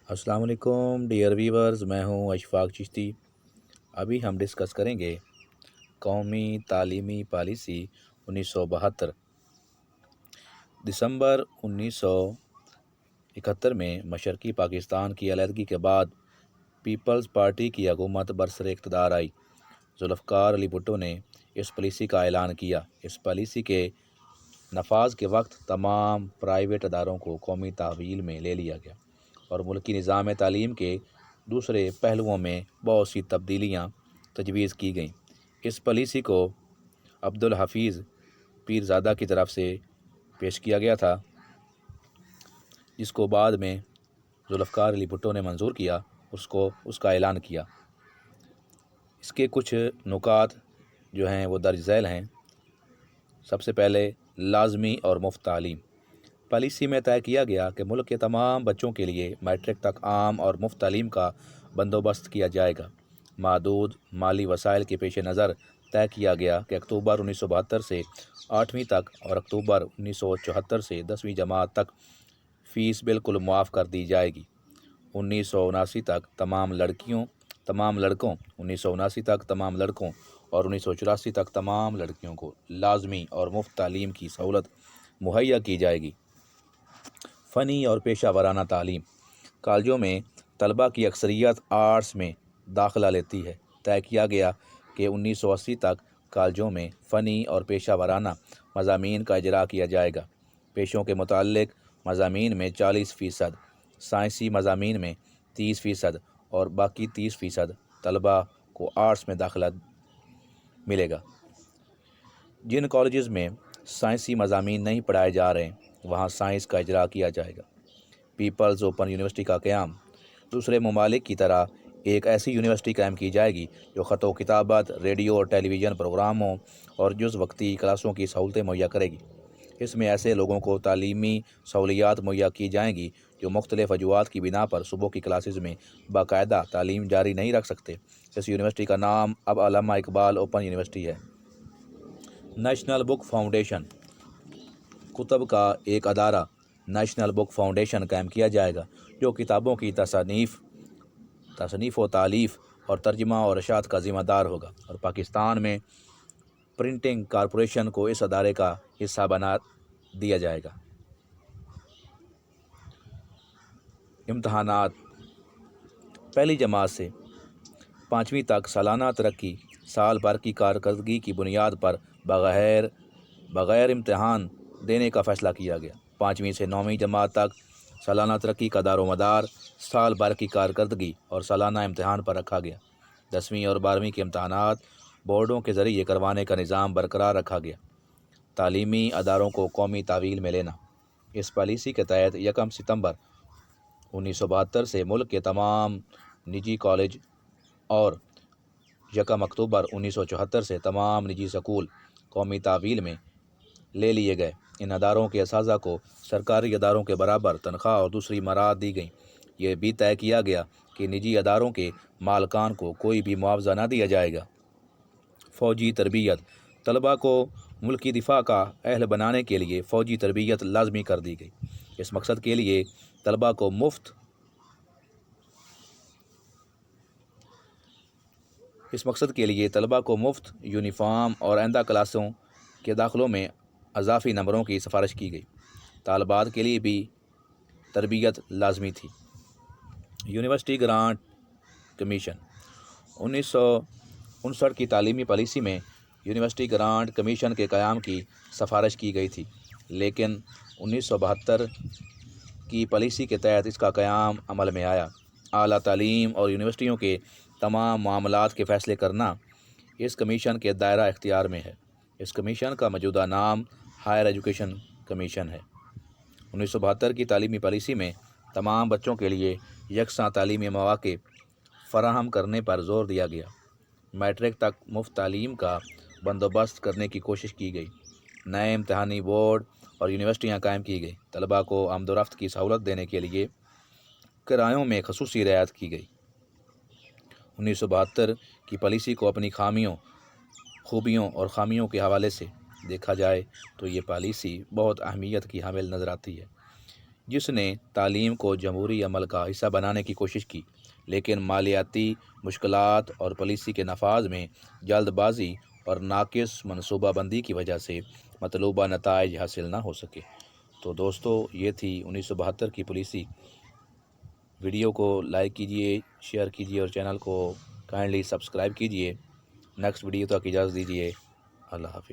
السلام علیکم dear viewers, میں ہوں اشفاق چشتی۔ ابھی ہم ڈسکس کریں گے قومی تعلیمی پالیسی 1972۔ دسمبر 1971 میں مشرقی پاکستان کی علیحدگی کے بعد پیپلز پارٹی کی حکومت برسر اقتدار آئی۔ ذوالفقار علی بھٹو نے اس پالیسی کا اعلان کیا۔ اس پالیسی کے نفاذ کے وقت تمام پرائیویٹ اداروں کو قومی تحویل میں لے لیا گیا اور ملکی نظام تعلیم کے دوسرے پہلوؤں میں بہت سی تبدیلیاں تجویز کی گئیں۔ اس پالیسی کو عبدالحفیظ پیرزادہ کی طرف سے پیش کیا گیا تھا، جس کو بعد میں ذوالفقار علی بھٹو نے منظور کیا، اس کا اعلان کیا۔ اس کے کچھ نکات جو ہیں وہ درج ذیل ہیں۔ سب سے پہلے لازمی اور مفت تعلیم۔ پالیسی میں طے کیا گیا کہ ملک کے تمام بچوں کے لیے میٹرک تک عام اور مفت تعلیم کا بندوبست کیا جائے گا۔ محدود مالی وسائل کے پیش نظر طے کیا گیا کہ اکتوبر 1972 سے 8ویں تک اور اکتوبر 1974 سے 10ویں جماعت تک فیس بالکل معاف کر دی جائے گی۔ 1979 تک تمام لڑکوں 1979 تک تمام لڑکوں اور 1984 تک تمام لڑکیوں کو لازمی اور مفت تعلیم کی سہولت مہیا کی جائے گی۔ فنی اور پیشہ ورانہ تعلیم۔ کالجوں میں طلباء کی اکثریت آرٹس میں داخلہ لیتی ہے۔ طے کیا گیا کہ 1980 تک کالجوں میں فنی اور پیشہ ورانہ مضامین کا اجراء کیا جائے گا۔ پیشوں کے متعلق مضامین میں 40%، سائنسی مضامین میں 30% اور باقی 30% طلباء کو آرٹس میں داخلہ ملے گا۔ جن کالجز میں سائنسی مضامین نہیں پڑھائے جا رہے وہاں سائنس کا اجراء کیا جائے گا۔ پیپلز اوپن یونیورسٹی کا قیام۔ دوسرے ممالک کی طرح ایک ایسی یونیورسٹی قائم کی جائے گی جو خط و کتابت، ریڈیو اور ٹیلی ویژن پروگراموں اور جز وقتی کلاسوں کی سہولتیں مہیا کرے گی۔ اس میں ایسے لوگوں کو تعلیمی سہولیات مہیا کی جائیں گی جو مختلف وجوہات کی بنا پر صبح کی کلاسز میں باقاعدہ تعلیم جاری نہیں رکھ سکتے۔ اس یونیورسٹی کا نام اب علامہ اقبال اوپن یونیورسٹی ہے۔ نیشنل بک فاؤنڈیشن۔ کتب کا ایک ادارہ نیشنل بک فاؤنڈیشن قائم کیا جائے گا جو کتابوں کی تصنیف و تالیف اور ترجمہ اور اشاعت کا ذمہ دار ہوگا، اور پاکستان میں پرنٹنگ کارپوریشن کو اس ادارے کا حصہ بنا دیا جائے گا۔ امتحانات۔ پہلی جماعت سے 5ویں تک سالانہ ترقی سال بھر کی کارکردگی کی بنیاد پر بغیر امتحان دینے کا فیصلہ کیا گیا۔ 5ویں سے 9ویں جماعت تک سالانہ ترقی کا دار و مدار سال بھر کی کارکردگی اور سالانہ امتحان پر رکھا گیا۔ 10ویں اور 12ویں کے امتحانات بورڈوں کے ذریعے کروانے کا نظام برقرار رکھا گیا۔ تعلیمی اداروں کو قومی تحویل میں لینا۔ اس پالیسی کے تحت 1 ستمبر 1972 سے ملک کے تمام نجی کالج اور 1 اکتوبر 1974 سے تمام نجی سکول قومی تحویل میں لے لیے گئے۔ ان اداروں کے اساتذہ کو سرکاری اداروں کے برابر تنخواہ اور دوسری مراعات دی گئیں۔ یہ بھی طے کیا گیا کہ نجی اداروں کے مالکان کو کوئی بھی معاوضہ نہ دیا جائے گا۔ فوجی تربیت۔ طلباء کو ملکی دفاع کا اہل بنانے کے لیے فوجی تربیت لازمی کر دی گئی۔ اس مقصد کے لیے طلباء کو مفت یونیفارم اور آئندہ کلاسوں کے داخلوں میں اضافی نمبروں کی سفارش کی گئی۔ طالبات کے لیے بھی تربیت لازمی تھی۔ University grant commission. 1959 کی تعلیمی پالیسی میں یونیورسٹی گرانٹ کمیشن کے قیام کی سفارش کی گئی تھی، لیکن 1972 کی پالیسی کے تحت اس کا قیام عمل میں آیا۔ اعلیٰ تعلیم اور یونیورسٹیوں کے تمام معاملات کے فیصلے کرنا اس کمیشن کے دائرہ اختیار میں ہے۔ اس کمیشن کا موجودہ نام ہائر ایجوکیشن کمیشن ہے۔ 1972 کی تعلیمی پالیسی میں تمام بچوں کے لیے یکساں تعلیمی مواقع فراہم کرنے پر زور دیا گیا۔ میٹرک تک مفت تعلیم کا بندوبست کرنے کی کوشش کی گئی۔ نئے امتحانی بورڈ اور یونیورسٹیاں قائم کی گئی۔ طلباء کو آمد و رفت کی سہولت دینے کے لیے کرایوں میں خصوصی رعایت کی گئی۔ 1972 کی پالیسی کو اپنی خوبیوں اور خامیوں کے حوالے سے دیکھا جائے تو یہ پالیسی بہت اہمیت کی حامل نظر آتی ہے۔ جس نے تعلیم کو جمہوری عمل کا حصہ بنانے کی کوشش کی، لیکن مالیاتی مشکلات اور پالیسی کے نفاذ میں جلد بازی اور ناقص منصوبہ بندی کی وجہ سے مطلوبہ نتائج حاصل نہ ہو سکے۔ تو دوستو، یہ تھی 1972 کی پالیسی۔ ویڈیو کو لائک کیجئے، شیئر کیجئے اور چینل کو کائنڈلی سبسکرائب کیجئے۔ نیکسٹ ویڈیو تک اجازت دیجئے۔ اللہ حافظ۔